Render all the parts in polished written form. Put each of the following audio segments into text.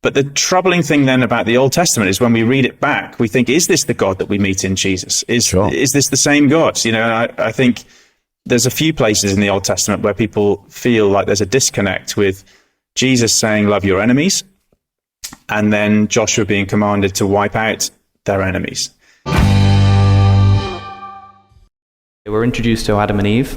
But the troubling thing then about the Old Testament is when we read it back, we think, is this the God that we meet in Jesus? Is this the same God? You know, I think there's a few places in the Old Testament where people feel like there's a disconnect with Jesus saying, love your enemies, and then Joshua being commanded to wipe out their enemies. We're introduced to Adam and Eve,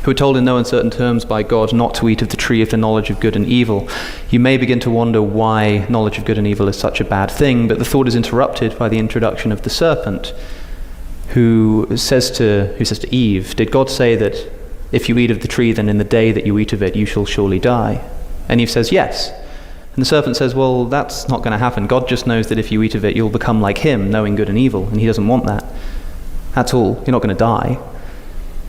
who were told in no uncertain terms by God not to eat of the tree of the knowledge of good and evil. You may begin to wonder why knowledge of good and evil is such a bad thing, but the thought is interrupted by the introduction of the serpent, who says to Eve, did God say that if you eat of the tree, then in the day that you eat of it, you shall surely die? And Eve says, yes. And the serpent says, well, that's not going to happen. God just knows that if you eat of it, you'll become like him, knowing good and evil, and he doesn't want that. That's all. You're not going to die.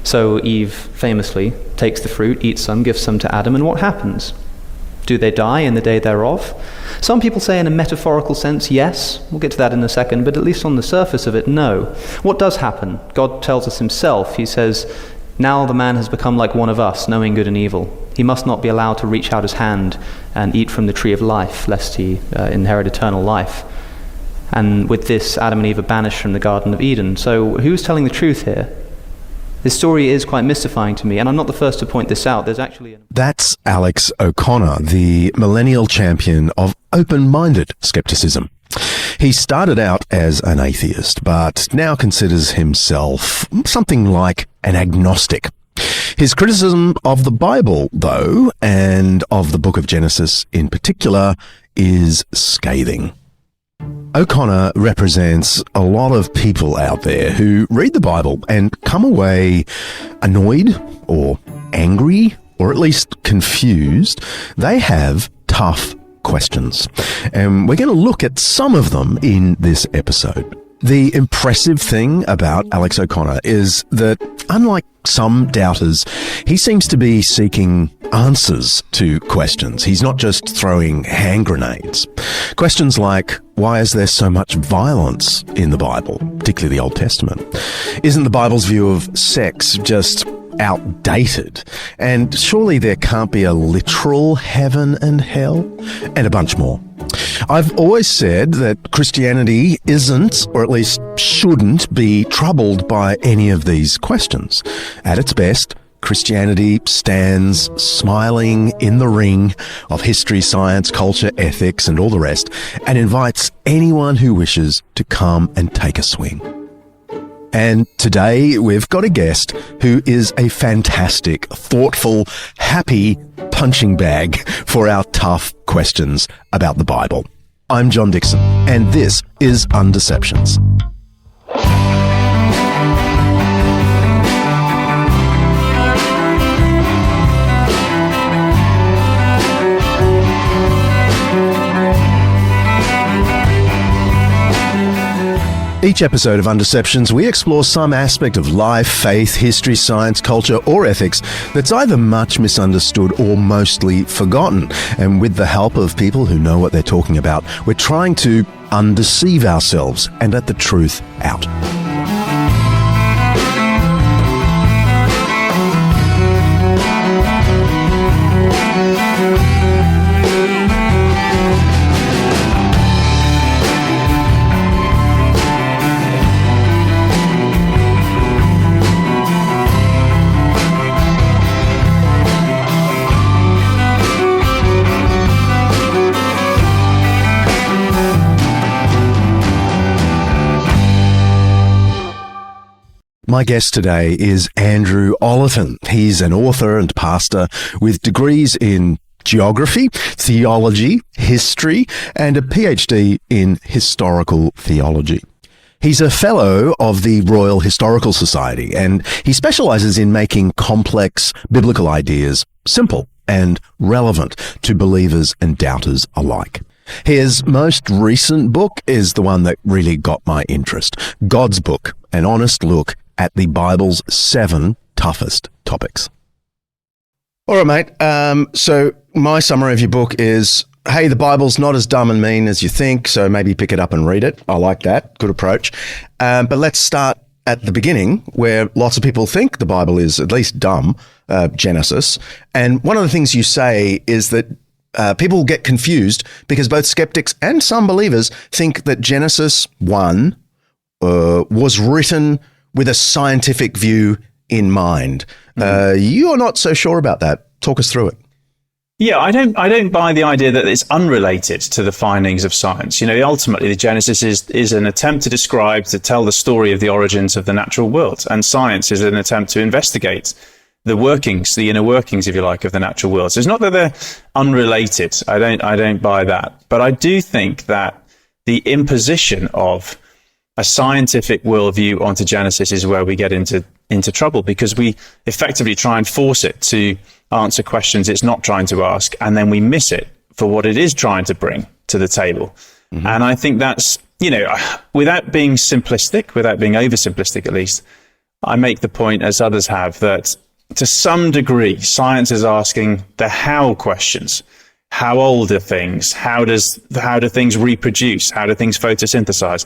So Eve famously takes the fruit, eats some, gives some to Adam, and what happens? Do they die in the day thereof? Some people say in a metaphorical sense, yes. We'll get to that in a second, but at least on the surface of it, no. What does happen? God tells us himself. He says, now the man has become like one of us, knowing good and evil. He must not be allowed to reach out his hand and eat from the tree of life, lest he inherit eternal life. And with this, Adam and Eve are banished from the Garden of Eden. So who's telling the truth here? This story is quite mystifying to me, and I'm not the first to point this out. That's Alex O'Connor, the millennial champion of open-minded skepticism. He started out as an atheist, but now considers himself something like an agnostic. His criticism of the Bible, though, and of the book of Genesis in particular, is scathing. O'Connor represents a lot of people out there who read the Bible and come away annoyed or angry or at least confused. They have tough questions, and we're going to look at some of them in this episode. The impressive thing about Alex O'Connor is that, unlike some doubters, he seems to be seeking answers to questions. He's not just throwing hand grenades. Questions like, why is there so much violence in the Bible, particularly the Old Testament? Isn't the Bible's view of sex just outdated? And surely there can't be a literal heaven and hell? And a bunch more. I've always said that Christianity isn't, or at least shouldn't, be troubled by any of these questions. At its best, Christianity stands smiling in the ring of history, science, culture, ethics, and all the rest, and invites anyone who wishes to come and take a swing. And today we've got a guest who is a fantastic, thoughtful, happy punching bag for our tough questions about the Bible. I'm John Dickson, and this is Undeceptions. Each episode of Undeceptions, we explore some aspect of life, faith, history, science, culture, or ethics that's either much misunderstood or mostly forgotten. And with the help of people who know what they're talking about, we're trying to undeceive ourselves and let the truth out. My guest today is Andrew Oliphant. He's an author and pastor with degrees in geography, theology, history, and a PhD in historical theology. He's a fellow of the Royal Historical Society, and he specializes in making complex biblical ideas simple and relevant to believers and doubters alike. His most recent book is the one that really got my interest, God's Book, an honest look at the Bible's 7 toughest topics. All right, mate. So my summary of your book is, hey, the Bible's not as dumb and mean as you think, so maybe pick it up and read it. I like that. Good approach. But let's start at the beginning, where lots of people think the Bible is at least dumb, Genesis. And one of the things you say is that people get confused because both skeptics and some believers think that Genesis 1 was written with a scientific view in mind. You're not so sure about that. Talk us through it. Yeah, I don't buy the idea that it's unrelated to the findings of science. You know, ultimately the Genesis is an attempt to tell the story of the origins of the natural world, and science is an attempt to investigate the workings, the inner workings, if you like, of the natural world. So it's not that they're unrelated. I don't buy that. But I do think that the imposition of a scientific worldview onto Genesis is where we get into trouble, because we effectively try and force it to answer questions it's not trying to ask, and then we miss it for what it is trying to bring to the table. And I think that's, you know, without being simplistic, without being oversimplistic at least, I make the point, as others have, that to some degree, science is asking the how questions. How old are things? How do things reproduce? How do things photosynthesize?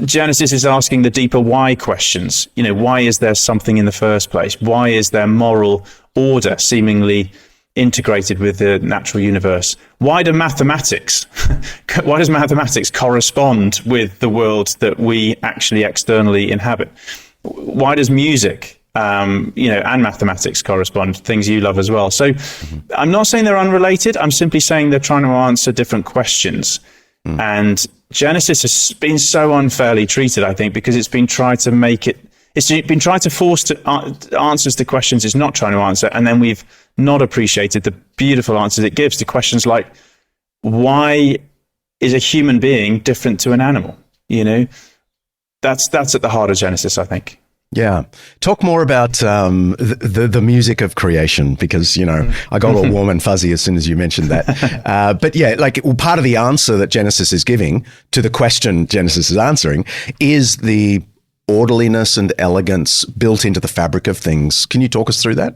Genesis is asking the deeper why questions. You know, why is there something in the first place? Why is there moral order seemingly integrated with the natural universe? Why does mathematics correspond with the world that we actually externally inhabit? Why does music and mathematics correspond, things you love as well? So I'm not saying they're unrelated. I'm simply saying they're trying to answer different questions. And Genesis has been so unfairly treated, I think, because it's been tried to force answers to questions it's not trying to answer. And then we've not appreciated the beautiful answers it gives to questions like, why is a human being different to an animal? You know, that's at the heart of Genesis, I think. Yeah. Talk more about the music of creation, because, you know, I got all warm and fuzzy as soon as you mentioned that. But yeah, part of the answer that Genesis is giving to the question Genesis is answering is the orderliness and elegance built into the fabric of things. Can you talk us through that?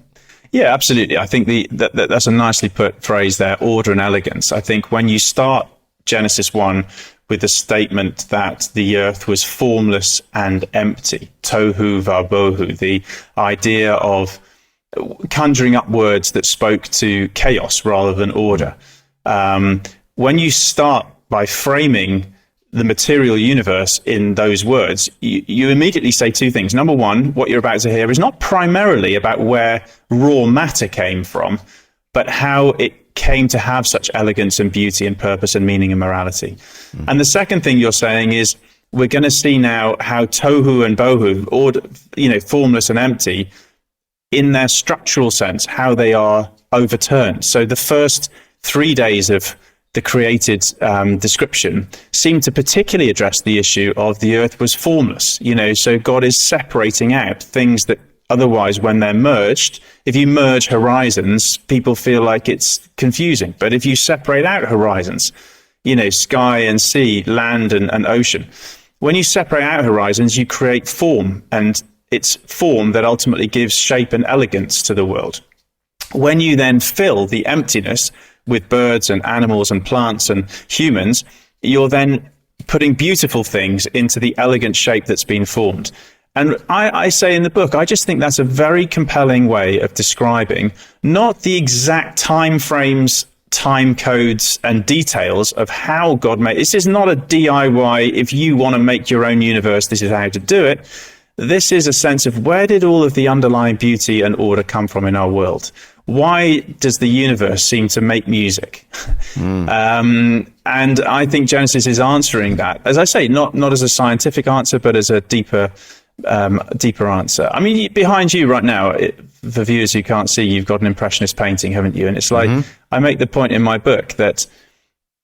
Yeah, absolutely. I think that's a nicely put phrase there, order and elegance. I think when you start Genesis 1 with the statement that the earth was formless and empty, tohu vabohu, the idea of conjuring up words that spoke to chaos rather than order. When you start by framing the material universe in those words, you immediately say two things. Number one, what you're about to hear is not primarily about where raw matter came from, but how it came to have such elegance and beauty and purpose and meaning and morality. And the second thing you're saying is, we're going to see now how tohu and bohu, formless and empty, in their structural sense, how they are overturned. So the first 3 days of the created description seem to particularly address the issue of the earth was formless. You know, so God is separating out things that otherwise, when they're merged, if you merge horizons, people feel like it's confusing. But if you separate out horizons, you know, sky and sea, land and ocean, when you separate out horizons, you create form, and it's form that ultimately gives shape and elegance to the world. When you then fill the emptiness with birds and animals and plants and humans, you're then putting beautiful things into the elegant shape that's been formed. And I say in the book, I just think that's a very compelling way of describing not the exact time frames, time codes and details of how God made. This is not a DIY, if you want to make your own universe, this is how to do it. This is a sense of, where did all of the underlying beauty and order come from in our world? Why does the universe seem to make music? And I think Genesis is answering that, as I say, not as a scientific answer, but as a deeper answer. I mean, behind you right now, for viewers who can't see, you've got an impressionist painting, haven't you? And it's like, I make the point in my book that,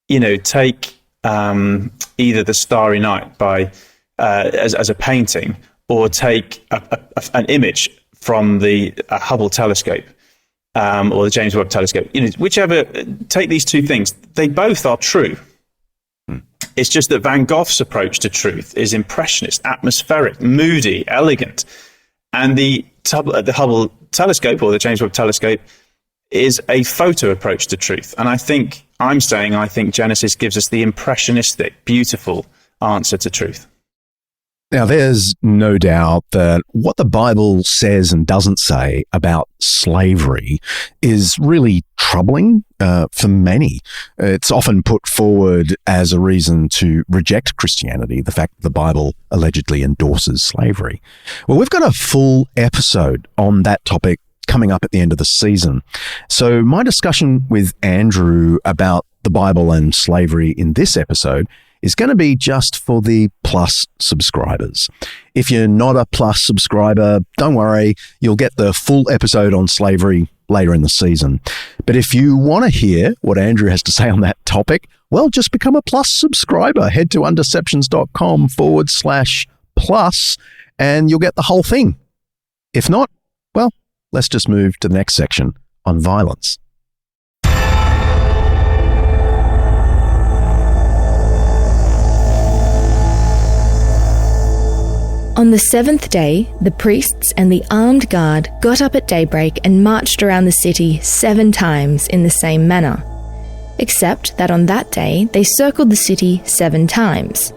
you know, take either The Starry Night by as a painting, or take an image from the Hubble telescope, or the James Webb telescope. You know, whichever, take these two things, they both are true. It's just that Van Gogh's approach to truth is impressionist, atmospheric, moody, elegant. And the Hubble telescope, or the James Webb telescope, is a photo approach to truth. And I think Genesis gives us the impressionistic, beautiful answer to truth. Now, there's no doubt that what the Bible says and doesn't say about slavery is really troubling for many. It's often put forward as a reason to reject Christianity, the fact that the Bible allegedly endorses slavery. Well, we've got a full episode on that topic coming up at the end of the season. So my discussion with Andrew about the Bible and slavery in this episode is going to be just for the Plus subscribers. If you're not a Plus subscriber, don't worry, you'll get the full episode on slavery later in the season. But if you want to hear what Andrew has to say on that topic, well, just become a Plus subscriber. Head to undeceptions.com/plus and you'll get the whole thing. If not, well, let's just move to the next section on violence. On the seventh day, the priests and the armed guard got up at daybreak and marched around the city 7 times in the same manner, except that on that day they circled the city 7 times.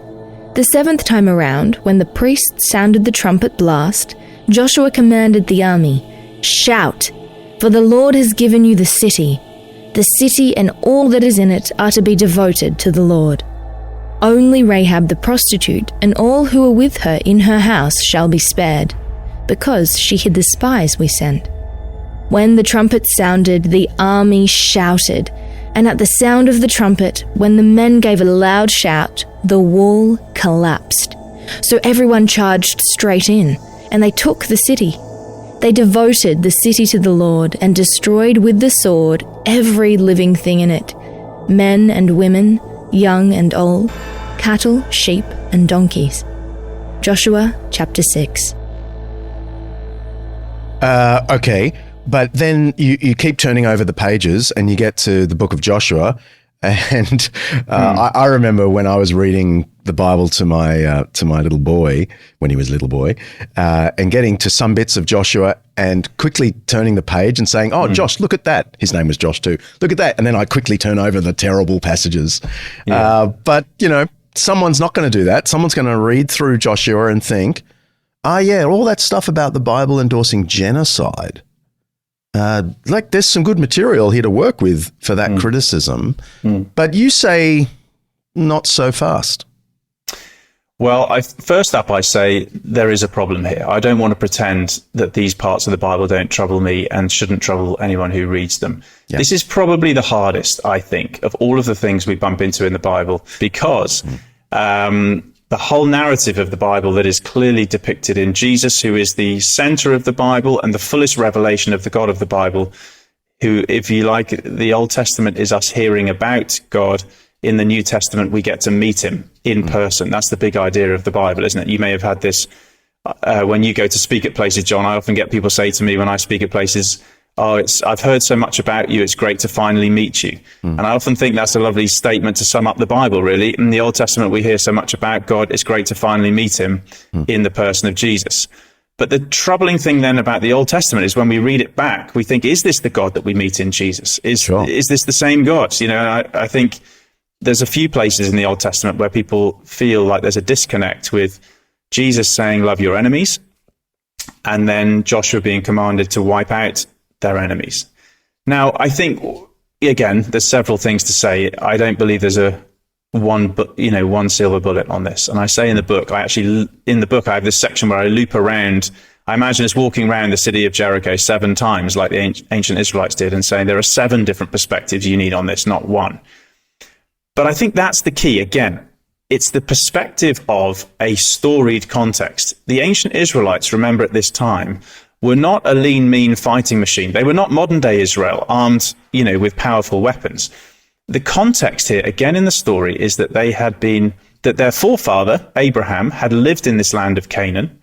The 7th time around, when the priests sounded the trumpet blast, Joshua commanded the army, "Shout, for the Lord has given you the city. The city and all that is in it are to be devoted to the Lord. Only Rahab the prostitute and all who are with her in her house shall be spared, because she hid the spies we sent." When the trumpet sounded, the army shouted, and at the sound of the trumpet, when the men gave a loud shout, the wall collapsed. So everyone charged straight in, and they took the city. They devoted the city to the Lord and destroyed with the sword every living thing in it, men and women, young and old, cattle, sheep, and donkeys. Joshua chapter 6. Okay, but then you keep turning over the pages and you get to the book of Joshua. And I remember when I was reading the Bible to my little boy, when he was a little boy, and getting to some bits of Joshua and quickly turning the page and saying, "Oh, Josh, look at that." His name was Josh too. Look at that. And then I quickly turn over the terrible passages. Yeah. But, you know, someone's not going to do that. Someone's going to read through Joshua and think, yeah, all that stuff about the Bible endorsing genocide. Like there's some good material here to work with for that criticism. But you say not so fast. Well, first up, I say there is a problem here. I don't want to pretend that these parts of the Bible don't trouble me and shouldn't trouble anyone who reads them. Yeah. This is probably the hardest, I think, of all of the things we bump into in the Bible, because the whole narrative of the Bible that is clearly depicted in Jesus, who is the center of the Bible and the fullest revelation of the God of the Bible, who, if you like, the Old Testament is us hearing about God. In the New Testament, we get to meet him in person. That's the big idea of the Bible, isn't it? You may have had this when you go to speak at places, John. I often get people say to me when I speak at places, I've heard so much about you, it's great to finally meet you. And I often think that's a lovely statement to sum up the Bible, really. In the Old Testament, we hear so much about God, it's great to finally meet him in the person of Jesus. But the troubling thing then about the Old Testament is when we read it back, we think, is this the God that we meet in Jesus? Is this the same God? You know, I think there's a few places in the Old Testament where people feel like there's a disconnect with Jesus saying, love your enemies, and then Joshua being commanded to wipe out their enemies. Now, I think, again, there's several things to say. I don't believe there's one silver bullet on this. And I say in the book, I have this section where I loop around. I imagine it's walking around the city of Jericho 7 times like the ancient Israelites did, and saying there are 7 different perspectives you need on this, not one. But I think that's the key. Again, it's the perspective of a storied context. The ancient Israelites, remember at this time, were not a lean, mean fighting machine. They were not modern day Israel, armed, with powerful weapons. The context here, again in the story, is that that their forefather, Abraham, had lived in this land of Canaan.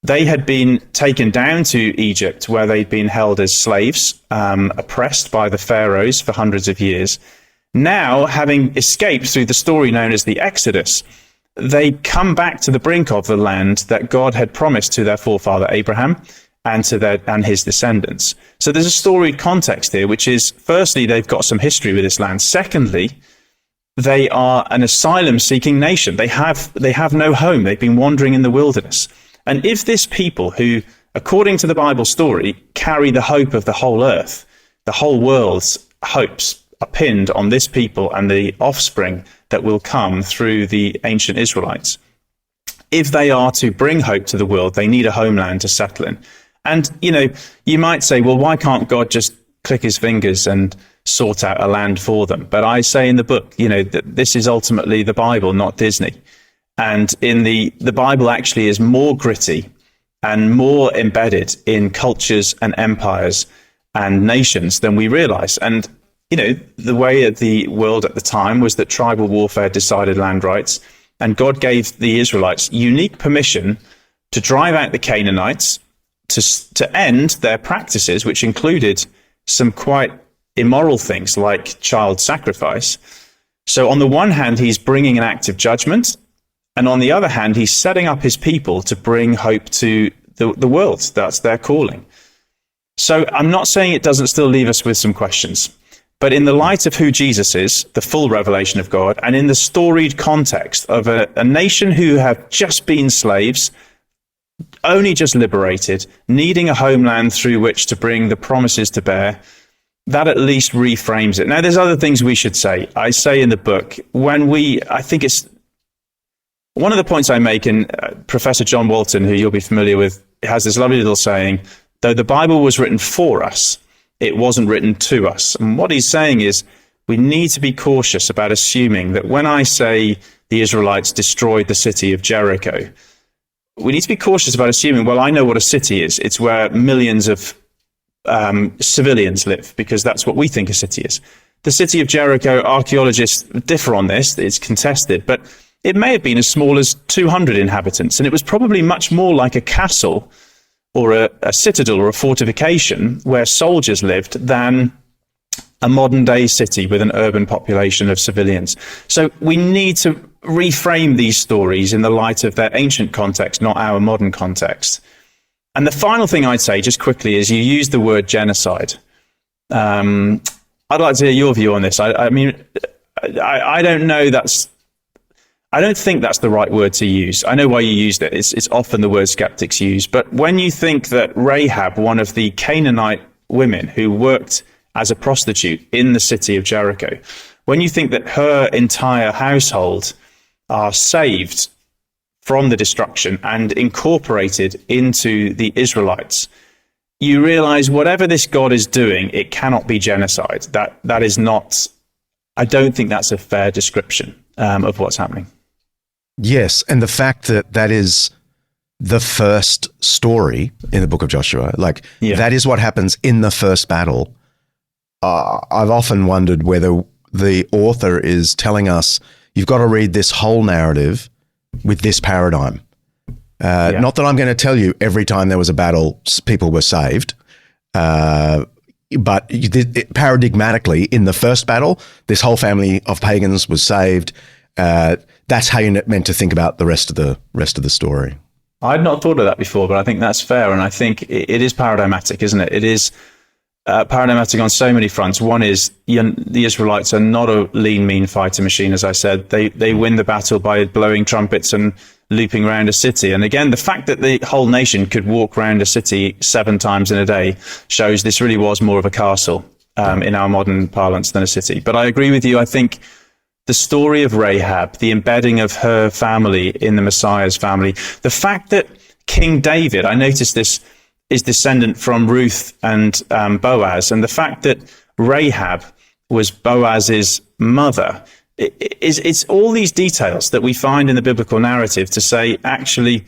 They had been taken down to Egypt, where they'd been held as slaves, oppressed by the pharaohs for hundreds of years. Now, having escaped through the story known as the Exodus, they come back to the brink of the land that God had promised to their forefather Abraham and his descendants. So there's a storied context here, which is, firstly, they've got some history with this land. Secondly, they are an asylum-seeking nation. They have no home. They've been wandering in the wilderness. And if this people who, according to the Bible story, carry the hope of the whole earth, the whole world's hopes are pinned on this people and the offspring that will come through the ancient Israelites. If they are to bring hope to the world, they need a homeland to settle in. And, you might say, well, why can't God just click his fingers and sort out a land for them? But I say in the book, that this is ultimately the Bible, not Disney. And in the Bible actually is more gritty and more embedded in cultures and empires and nations than we realize. And, the way of the world at the time was that tribal warfare decided land rights, and God gave the Israelites unique permission to drive out the Canaanites, to end their practices, which included some quite immoral things like child sacrifice. So on the one hand, he's bringing an act of judgment, and on the other hand, he's setting up his people to bring hope to the world. That's their calling. So I'm not saying it doesn't still leave us with some questions, but in the light of who Jesus is, the full revelation of God, and in the storied context of a nation who have just been slaves, only just liberated, needing a homeland through which to bring the promises to bear, that at least reframes it. Now, there's other things we should say. I say in the book, I think it's one of the points I make, in Professor John Walton, who you'll be familiar with, has this lovely little saying, though the Bible was written for us, it wasn't written to us. And what he's saying is we need to be cautious about assuming that when I say the Israelites destroyed the city of Jericho, we need to be cautious about assuming, well, I know what a city is. It's where millions of civilians live, because that's what we think a city is. The city of Jericho, archaeologists differ on this. It's contested, but it may have been as small as 200 inhabitants, and it was probably much more like a castle or a citadel or a fortification where soldiers lived than a modern-day city with an urban population of civilians. So we need to reframe these stories in the light of their ancient context, not our modern context. And the final thing I'd say, just quickly, is you use the word genocide. I'd like to hear your view on this. I don't know I don't think that's the right word to use. I know why you used it. It's often the word skeptics use. But when you think that Rahab, one of the Canaanite women who worked as a prostitute in the city of Jericho, when you think that her entire household are saved from the destruction and incorporated into the Israelites, you realize whatever this God is doing, it cannot be genocide. That is not, I don't think that's a fair description of what's happening. Yes, and the fact that that is the first story in the book of Joshua, that is what happens in the first battle. I've often wondered whether the author is telling us, you've got to read this whole narrative with this paradigm. Not that I'm going to tell you every time there was a battle, people were saved, but paradigmatically, in the first battle, this whole family of pagans was saved. That's how you're meant to think about the rest of the story. I'd not thought of that before, but I think that's fair, and I think it is paradigmatic, isn't it? It is paradigmatic on so many fronts. One is the Israelites are not a lean, mean fighter machine, as I said. They win the battle by blowing trumpets and looping around a city. And again, the fact that the whole nation could walk around a city 7 times in a day shows this really was more of a castle in our modern parlance than a city. But I agree with you. I think the story of Rahab, the embedding of her family in the Messiah's family, the fact that King David, I noticed this, is descendant from Ruth and Boaz, and the fact that Rahab was Boaz's mother, it's all these details that we find in the biblical narrative to say, actually,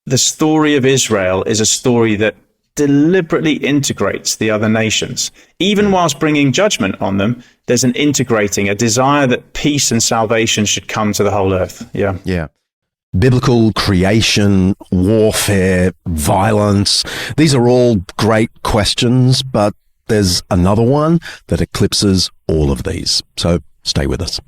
the story of Israel is a story that deliberately integrates the other nations. Even whilst bringing judgment on them, there's an integrating, a desire that peace and salvation should come to the whole earth. Yeah. Biblical creation, warfare, violence. These are all great questions, but there's another one that eclipses all of these. So stay with us.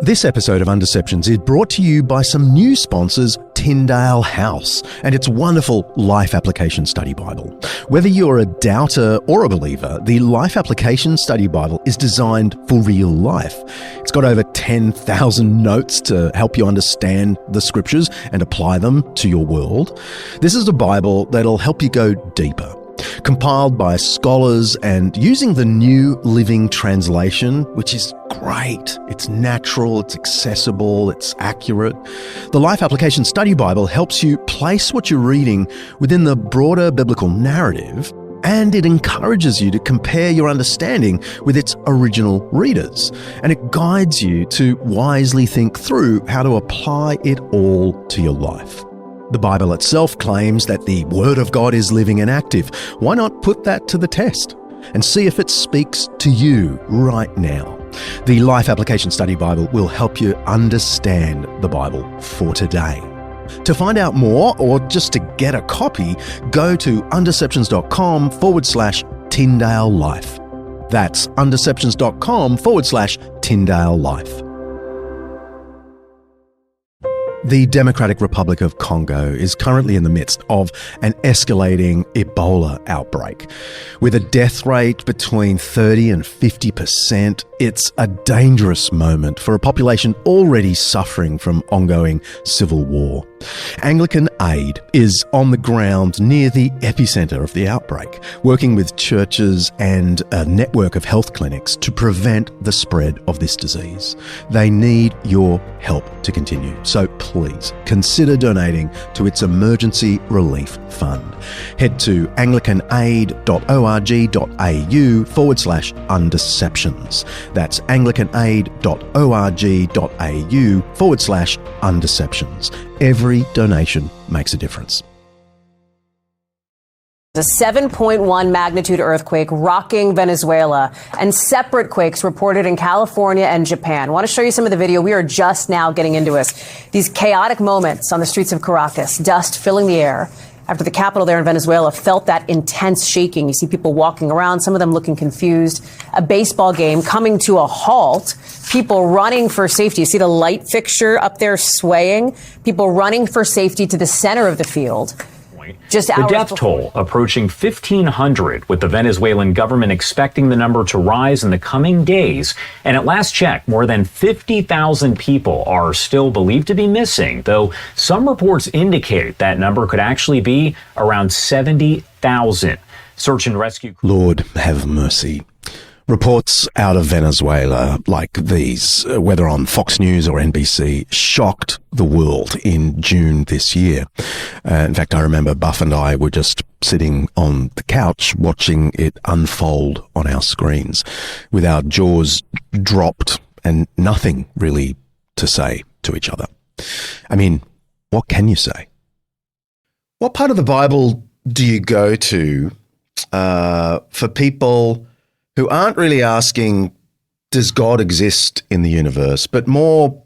This episode of Undeceptions is brought to you by some new sponsors, Tyndale House, and its wonderful Life Application Study Bible. Whether you're a doubter or a believer, the Life Application Study Bible is designed for real life. It's got over 10,000 notes to help you understand the scriptures and apply them to your world. This is a Bible that'll help you go deeper. Compiled by scholars and using the New Living Translation, which is great. It's natural, it's accessible, it's accurate. The Life Application Study Bible helps you place what you're reading within the broader biblical narrative, and it encourages you to compare your understanding with its original readers. And it guides you to wisely think through how to apply it all to your life. The Bible itself claims that the Word of God is living and active. Why not put that to the test and see if it speaks to you right now? The Life Application Study Bible will help you understand the Bible for today. To find out more or just to get a copy, go to undeceptions.com/Tyndale Life. That's undeceptions.com/Tyndale Life. The Democratic Republic of Congo is currently in the midst of an escalating Ebola outbreak. With a death rate between 30 and 50%, it's a dangerous moment for a population already suffering from ongoing civil war. Anglican Aid is on the ground near the epicenter of the outbreak, working with churches and a network of health clinics to prevent the spread of this disease. They need your help to continue, so please consider donating to its emergency relief fund. Head to anglicanaid.org.au/undeceptions. That's anglicanaid.org.au/undeceptions. Every donation makes a difference. A 7.1 magnitude earthquake rocking Venezuela, and separate quakes reported in California and Japan. I want to show you some of the video. We are just now getting into it. These chaotic moments on the streets of Caracas, dust filling the air after the capital there in Venezuela felt that intense shaking. You see people walking around, some of them looking confused. A baseball game coming to a halt. People running for safety. You see the light fixture up there swaying. People running for safety to the center of the field. Just the death toll approaching 1,500, with the Venezuelan government expecting the number to rise in the coming days. And at last check, more than 50,000 people are still believed to be missing, though some reports indicate that number could actually be around 70,000. Search and rescue. Lord, have mercy. Reports out of Venezuela like these, whether on Fox News or NBC, shocked the world in June this year. In fact, I remember Buff and I were just sitting on the couch watching it unfold on our screens with our jaws dropped and nothing really to say to each other. I mean, what can you say? What part of the Bible do you go to for people who aren't really asking, does God exist in the universe, but more,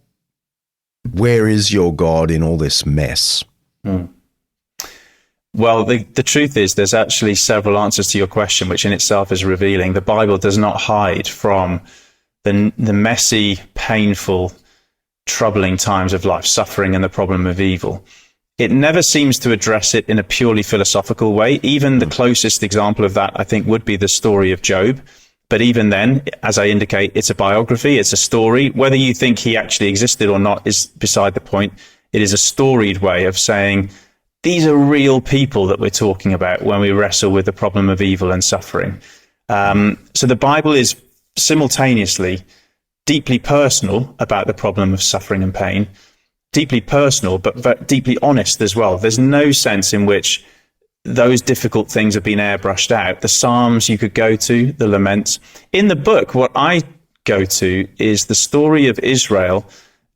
where is your God in all this mess? Well, the truth is there's actually several answers to your question, which in itself is revealing. The Bible does not hide from the messy, painful, troubling times of life, suffering and the problem of evil. It never seems to address it in a purely philosophical way. Even the closest example of that, I think, would be the story of Job. But even then, as I indicate, it's a biography, it's a story. Whether you think he actually existed or not is beside the point. It is a storied way of saying, these are real people that we're talking about when we wrestle with the problem of evil and suffering. So the Bible is simultaneously deeply personal about the problem of suffering and pain, deeply personal, but deeply honest as well. There's no sense in which those difficult things have been airbrushed out. The Psalms you could go to, the laments. In the book, what I go to is the story of Israel.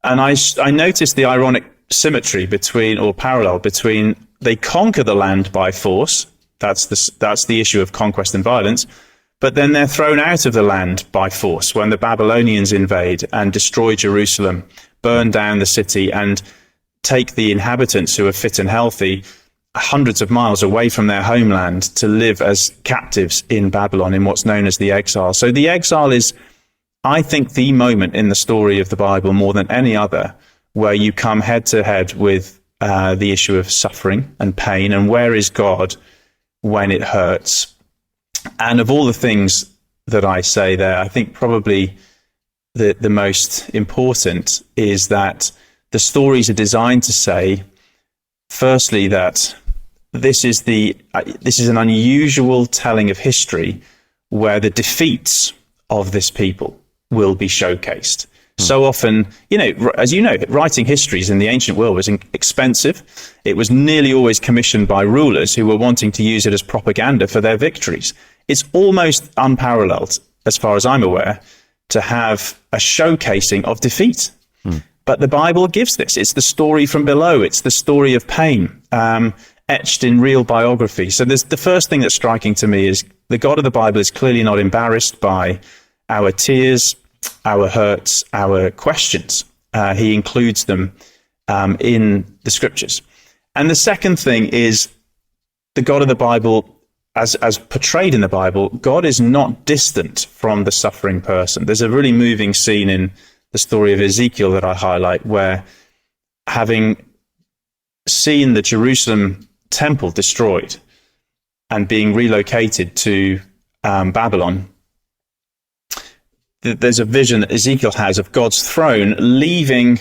And I noticed the ironic symmetry between, or parallel between, they conquer the land by force. That's the issue of conquest and violence. But then they're thrown out of the land by force when the Babylonians invade and destroy Jerusalem, burn down the city, and take the inhabitants who are fit and healthy hundreds of miles away from their homeland to live as captives in Babylon in what's known as the exile. So the exile is I think, the moment in the story of the Bible more than any other where you come head to head with the issue of suffering and pain, and where is God when it hurts. And of all the things that I say there, I think probably the most important is that the stories are designed to say, firstly, that this is an unusual telling of history where the defeats of this people will be showcased. So often, as you know, writing histories in the ancient world was expensive. It was nearly always commissioned by rulers who were wanting to use it as propaganda for their victories. It's almost unparalleled, as far as I'm aware, to have a showcasing of defeat. But the Bible gives this. It's the story from below. It's the story of pain, etched in real biography. So the first thing that's striking to me is the God of the Bible is clearly not embarrassed by our tears, our hurts, our questions. He includes them in the scriptures. And the second thing is the God of the Bible, as portrayed in the Bible, God is not distant from the suffering person. There's a really moving scene in the story of Ezekiel that I highlight, where, having seen the Jerusalem temple destroyed and being relocated to Babylon, there's a vision that Ezekiel has of God's throne leaving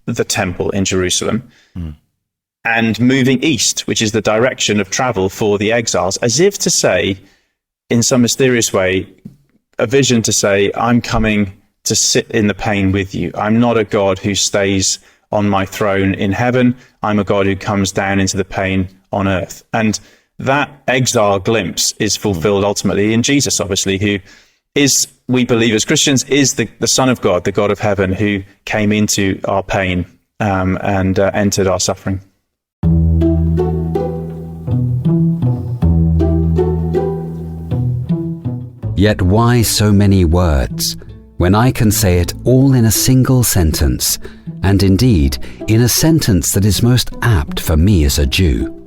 the temple in Jerusalem and moving east, which is the direction of travel for the exiles, as if to say, in some mysterious way, a vision to say, I'm coming to sit in the pain with you. I'm not a God who stays on my throne in heaven. I'm a God who comes down into the pain on earth. And that exile glimpse is fulfilled ultimately in Jesus, obviously, who is, we believe as Christians, is the Son of God, the God of heaven, who came into our pain and entered our suffering. Yet why so many words, when I can say it all in a single sentence, and indeed in a sentence that is most apt for me as a Jew?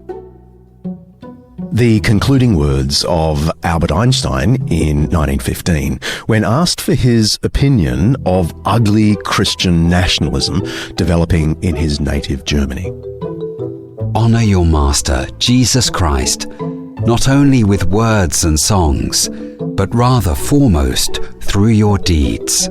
The concluding words of Albert Einstein in 1915, when asked for his opinion of ugly Christian nationalism developing in his native Germany. Honour your Master, Jesus Christ, not only with words and songs, but rather foremost through your deeds.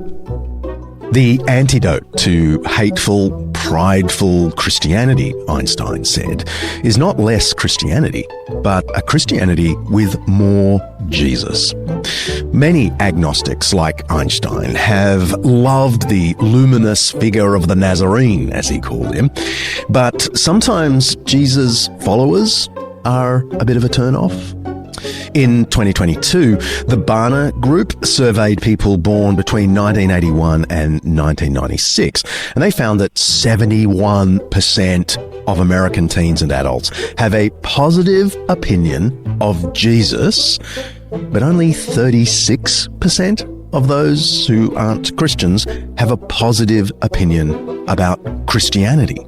The antidote to hateful, prideful Christianity, Einstein said, is not less Christianity, but a Christianity with more Jesus. Many agnostics like Einstein have loved the luminous figure of the Nazarene, as he called him, but sometimes Jesus' followers are a bit of a turn-off. In 2022, the Barna Group surveyed people born between 1981 and 1996, and they found that 71% of American teens and adults have a positive opinion of Jesus, but only 36% of those who aren't Christians have a positive opinion about Christianity.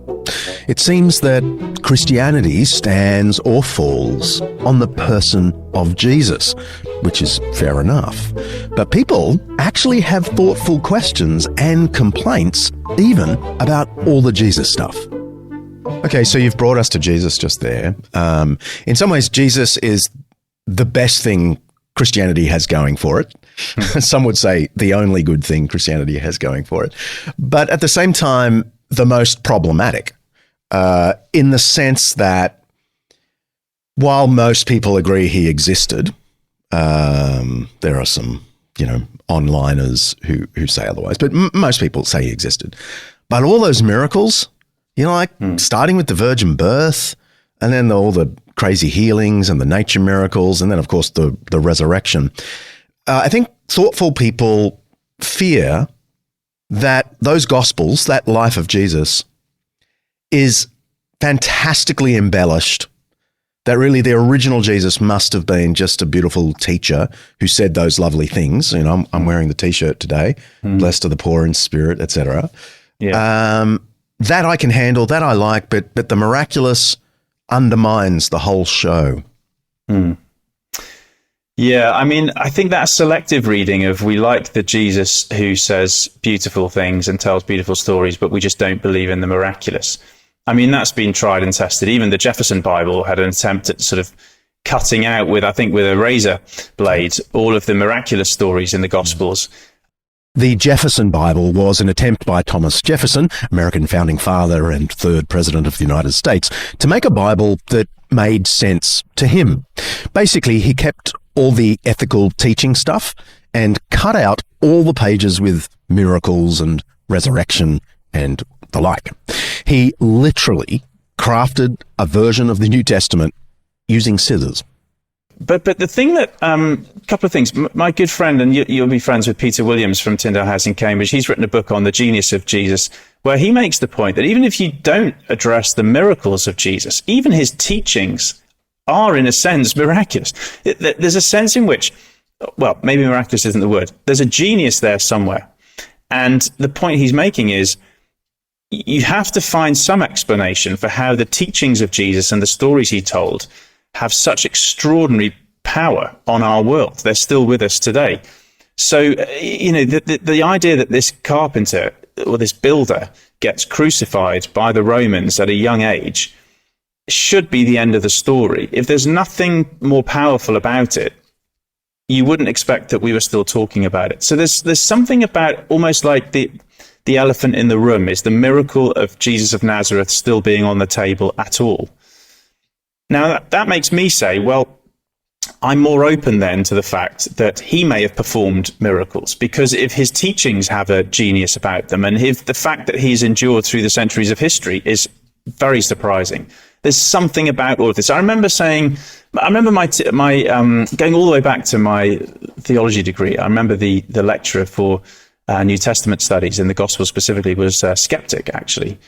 It seems that Christianity stands or falls on the person of Jesus, which is fair enough. But people actually have thoughtful questions and complaints even about all the Jesus stuff. Okay, so you've brought us to Jesus just there. In some ways, Jesus is the best thing Christianity has going for it. Some would say the only good thing Christianity has going for it. But at the same time, the most problematic, in the sense that while most people agree he existed, there are some, onliners who say otherwise, but most people say he existed. But all those miracles, starting with the virgin birth, and then all the crazy healings and the nature miracles, and then, of course, the resurrection. I think thoughtful people fear that those Gospels, that life of Jesus, is fantastically embellished, that really the original Jesus must have been just a beautiful teacher who said those lovely things. I'm wearing the T-shirt today, blessed are the poor in spirit, etc. Yeah. That I can handle, that I like, but the miraculous undermines the whole show. Yeah, I mean, I think that selective reading of we like the Jesus who says beautiful things and tells beautiful stories, but we just don't believe in the miraculous. I mean, that's been tried and tested. Even the Jefferson Bible had an attempt at sort of cutting out with a razor blade, all of the miraculous stories in the Gospels. The Jefferson Bible was an attempt by Thomas Jefferson, American founding father and third president of the United States, to make a Bible that made sense to him. Basically, he kept all the ethical teaching stuff and cut out all the pages with miracles and resurrection and the like. He literally crafted a version of the New Testament using scissors. But the thing that, a couple of things. My good friend, and you'll be friends with Peter Williams from Tyndale House in Cambridge, he's written a book on the genius of Jesus, where he makes the point that even if you don't address the miracles of Jesus, even his teachings are, in a sense, miraculous. There's a sense in which, well, maybe miraculous isn't the word. There's a genius there somewhere. And the point he's making is, you have to find some explanation for how the teachings of Jesus and the stories he told have such extraordinary power on our world. They're still with us today. So, you know, the idea that this carpenter or this builder gets crucified by the Romans at a young age should be the end of the story. If there's nothing more powerful about it, you wouldn't expect that we were still talking about it. So there's something about almost like the elephant in the room is the miracle of Jesus of Nazareth still being on the table at all. Now, that makes me say, well, I'm more open then to the fact that he may have performed miracles, because if his teachings have a genius about them, and if the fact that he's endured through the centuries of history is very surprising, there's something about all of this. I remember my going all the way back to my theology degree. I remember the lecturer for New Testament studies in the Gospel specifically was sceptic, actually.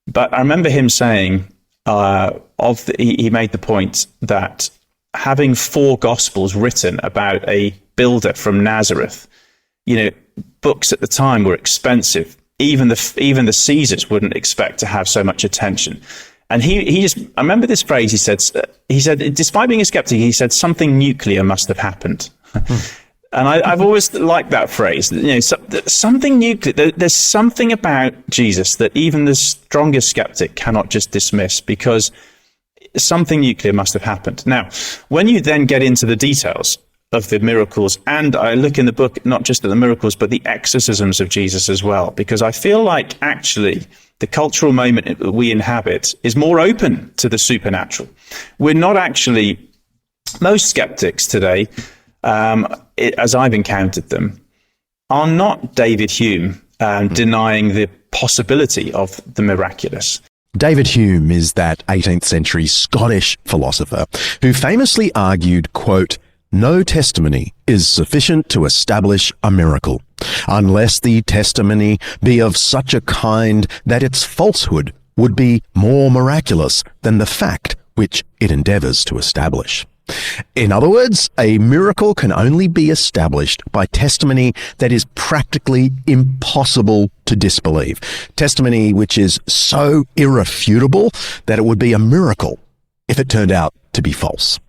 But I remember him saying, he made the point that having 4 Gospels written about a builder from Nazareth, you know, books at the time were expensive. Even the Caesars wouldn't expect to have so much attention. And I remember this phrase he said, despite being a skeptic, he said something nuclear must have happened. And I've always liked that phrase. You know, something nuclear. There's something about Jesus that even the strongest skeptic cannot just dismiss, because something nuclear must have happened. Now, when you then get into the details of the miracles, and I look in the book not just at the miracles, but the exorcisms of Jesus as well, because I feel like actually the cultural moment that we inhabit is more open to the supernatural. We're not actually, most skeptics today, as I've encountered them, are not David Hume denying the possibility of the miraculous. David Hume is that 18th century Scottish philosopher who famously argued, quote, "No testimony is sufficient to establish a miracle, unless the testimony be of such a kind that its falsehood would be more miraculous than the fact which it endeavours to establish." In other words, a miracle can only be established by testimony that is practically impossible to disbelieve. Testimony which is so irrefutable that it would be a miracle if it turned out to be false.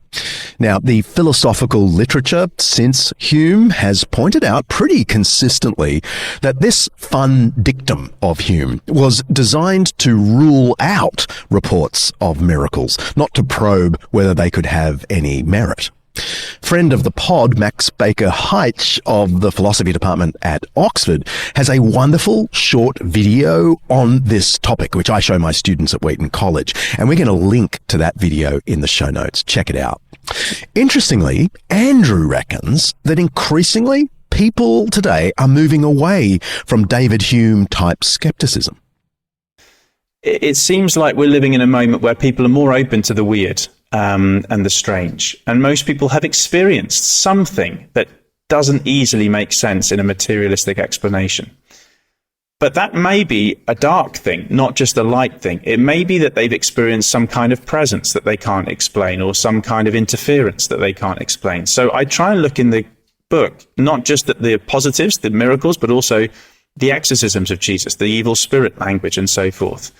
Now, the philosophical literature since Hume has pointed out pretty consistently that this fun dictum of Hume was designed to rule out reports of miracles, not to probe whether they could have any merit. Friend of the pod, Max Baker-Heitch of the philosophy department at Oxford, has a wonderful short video on this topic, which I show my students at Wheaton College, and we're going to link to that video in the show notes. Check it out. Interestingly, Andrew reckons that increasingly people today are moving away from David Hume-type skepticism. It seems like we're living in a moment where people are more open to the weird and the strange. And most people have experienced something that doesn't easily make sense in a materialistic explanation. But that may be a dark thing, not just a light thing. It may be that they've experienced some kind of presence that they can't explain, or some kind of interference that they can't explain. So I try and look in the book, not just at the positives, the miracles, but also the exorcisms of Jesus, the evil spirit language, and so forth.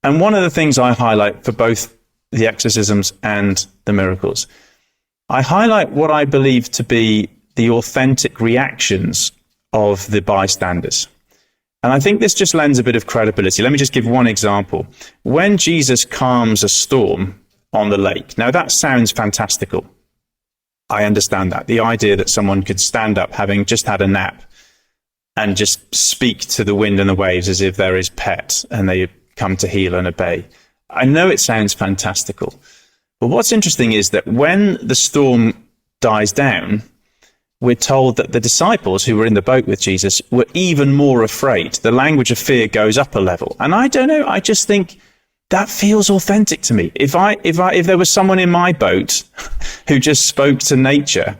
And one of the things I highlight for both the exorcisms and the miracles I highlight what I believe to be the authentic reactions of the bystanders. And I think this just lends a bit of credibility. Let me just give one example. When Jesus calms a storm on the lake, now that sounds fantastical. I understand that. The idea that someone could stand up having just had a nap and just speak to the wind and the waves as if they're his pet and they come to heel and obey. I know it sounds fantastical. But what's interesting is that when the storm dies down, we're told that the disciples who were in the boat with Jesus were even more afraid. The language of fear goes up a level. And I don't know, I just think that feels authentic to me. If there was someone in my boat who just spoke to nature,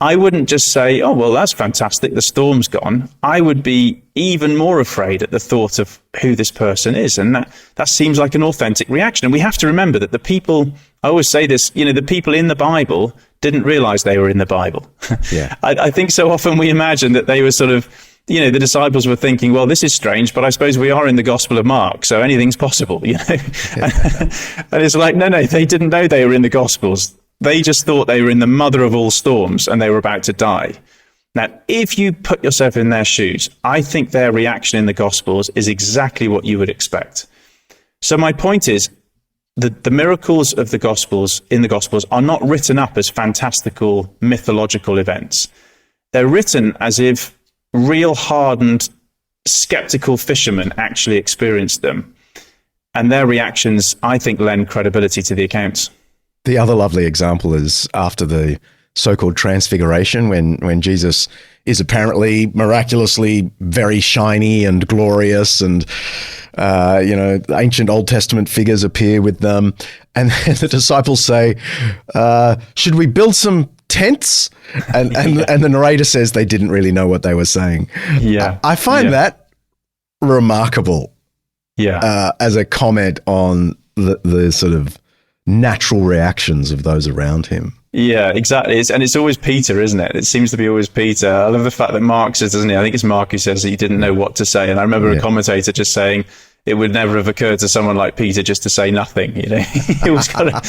I wouldn't just say, oh, well, that's fantastic, the storm's gone. I would be even more afraid at the thought of who this person is. And that seems like an authentic reaction. And we have to remember that the people, I always say this, the people in the Bible didn't realize they were in the Bible. Yeah. I think so often we imagine that they were sort of, the disciples were thinking, well, this is strange, but I suppose we are in the Gospel of Mark, so anything's possible, And it's like, no, they didn't know they were in the Gospels. They just thought they were in the mother of all storms and they were about to die. Now, if you put yourself in their shoes, I think their reaction in the Gospels is exactly what you would expect. So my point is, the miracles of the Gospels, in the Gospels, are not written up as fantastical mythological events. They're written as if real hardened, skeptical fishermen actually experienced them. And their reactions, I think, lend credibility to the accounts. The other lovely example is after the so-called transfiguration, when Jesus is apparently miraculously very shiny and glorious, and ancient Old Testament figures appear with them, and the disciples say, should we build some tents? And the narrator says they didn't really know what they were saying. Yeah, I find that remarkable. Yeah, as a comment on the sort of natural reactions of those around him. Yeah, exactly. It's always Peter, isn't it? It seems to be always Peter. I love the fact that Mark says, doesn't he? I think it's Mark who says that he didn't know what to say. And I remember a commentator just saying it would never have occurred to someone like Peter just to say nothing. It was kind of.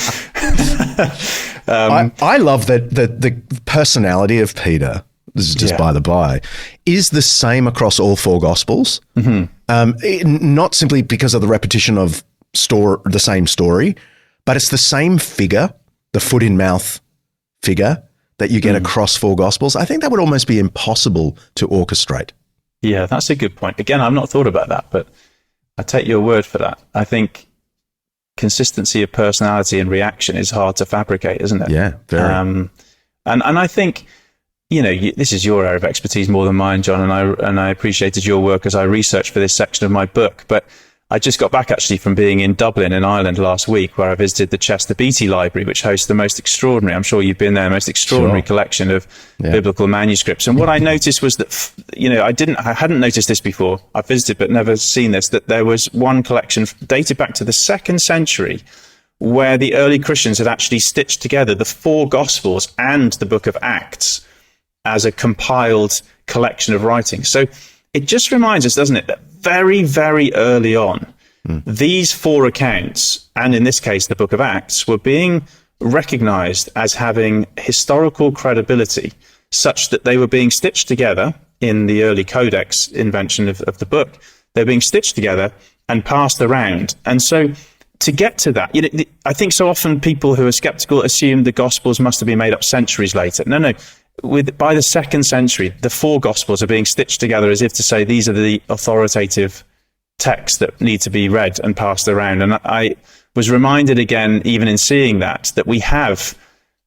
I love that the personality of Peter, this is just by the by, is the same across all four Gospels. Mm-hmm. Not simply because of the repetition of the same story, but it's the same figure, the foot in mouth figure that you get across four Gospels. I think that would almost be impossible to orchestrate. Yeah, that's a good point. Again, I've not thought about that, but I take your word for that. I think consistency of personality and reaction is hard to fabricate, isn't it? Yeah, very. And I think, this is your area of expertise more than mine, John, and I appreciated your work as I researched for this section of my book. But I just got back actually from being in Dublin in Ireland last week, where I visited the Chester Beatty Library, which hosts the most extraordinary, I'm sure you've been there, most extraordinary collection of biblical manuscripts. And what I noticed was that, I hadn't noticed this before. I've visited but never seen this, that there was one collection dated back to the 2nd century where the early Christians had actually stitched together the four Gospels and the book of Acts as a compiled collection of writings. So it just reminds us, doesn't it, that very, very early on, these four accounts, and in this case, the book of Acts, were being recognized as having historical credibility, such that they were being stitched together in the early codex invention of the book. They're being stitched together and passed around. And so to get to that, I think so often people who are skeptical assume the Gospels must have been made up centuries later. No. By the 2nd century, the four Gospels are being stitched together as if to say these are the authoritative texts that need to be read and passed around. And I was reminded again, even in seeing that we have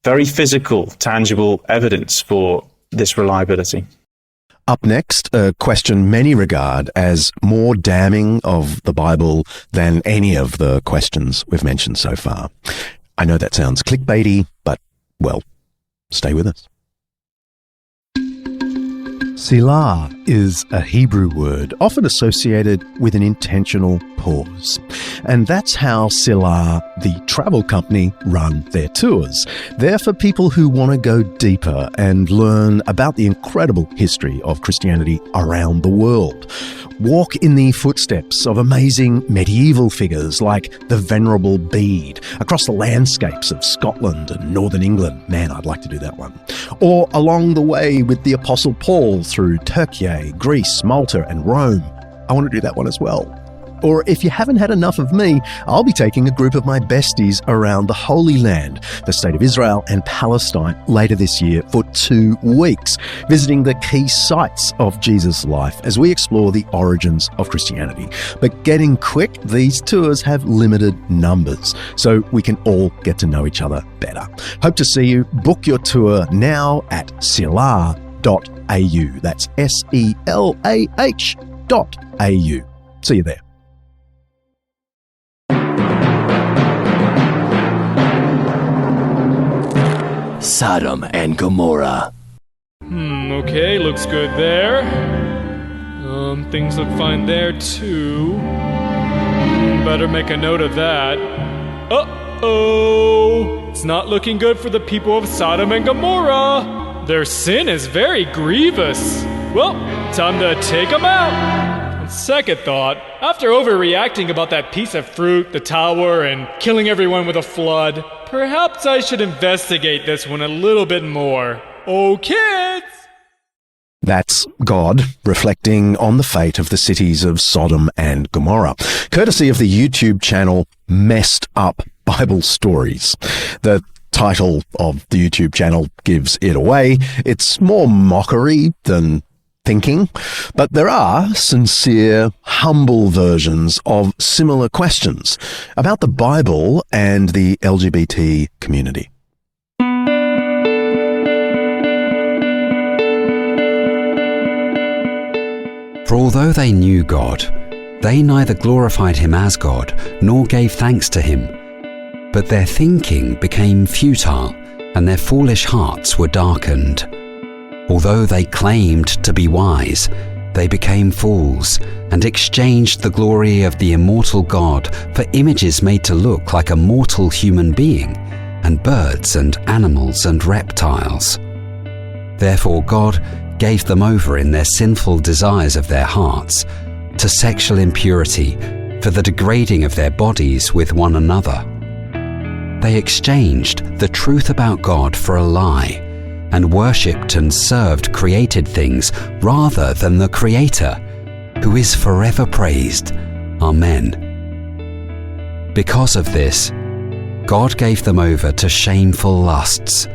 very physical, tangible evidence for this reliability. Up next, a question many regard as more damning of the Bible than any of the questions we've mentioned so far. I know that sounds clickbaity, but, well, stay with us. Selah is a Hebrew word often associated with an intentional pause. And that's how Selah, the travel company, run their tours. They're for people who want to go deeper and learn about the incredible history of Christianity around the world. walk in the footsteps of amazing medieval figures like the Venerable Bede across the landscapes of Scotland and Northern England. Man, I'd like to do that one. Or along the way with the Apostle Paul through Turkey, Greece, Malta and Rome. I want to do that one as well. Or if you haven't had enough of me, I'll be taking a group of my besties around the Holy Land, the state of Israel and Palestine later this year for 2 weeks, visiting the key sites of Jesus' life as we explore the origins of Christianity. But getting quick, these tours have limited numbers, so we can all get to know each other better. Hope to see you. Book your tour now at selah.au. That's selah.au. See you there. Sodom and Gomorrah. Okay, looks good there. Things look fine there too. Better make a note of that. Uh-oh! It's not looking good for the people of Sodom and Gomorrah. Their sin is very grievous. Well, time to take them out. On second thought, after overreacting about that piece of fruit, the tower, and killing everyone with a flood, perhaps I should investigate this one a little bit more. Oh, kids! That's God reflecting on the fate of the cities of Sodom and Gomorrah, courtesy of the YouTube channel Messed Up Bible Stories. The title of the YouTube channel gives it away. It's more mockery than thinking, but there are sincere, humble versions of similar questions about the Bible and the LGBT community. For although they knew God, they neither glorified him as God nor gave thanks to him. But their thinking became futile, and their foolish hearts were darkened. Although they claimed to be wise, they became fools and exchanged the glory of the immortal God for images made to look like a mortal human being, and birds and animals and reptiles. Therefore God gave them over in their sinful desires of their hearts to sexual impurity for the degrading of their bodies with one another. They exchanged the truth about God for a lie, and worshipped and served created things rather than the Creator, who is forever praised. Amen. Because of this, God gave them over to shameful lusts.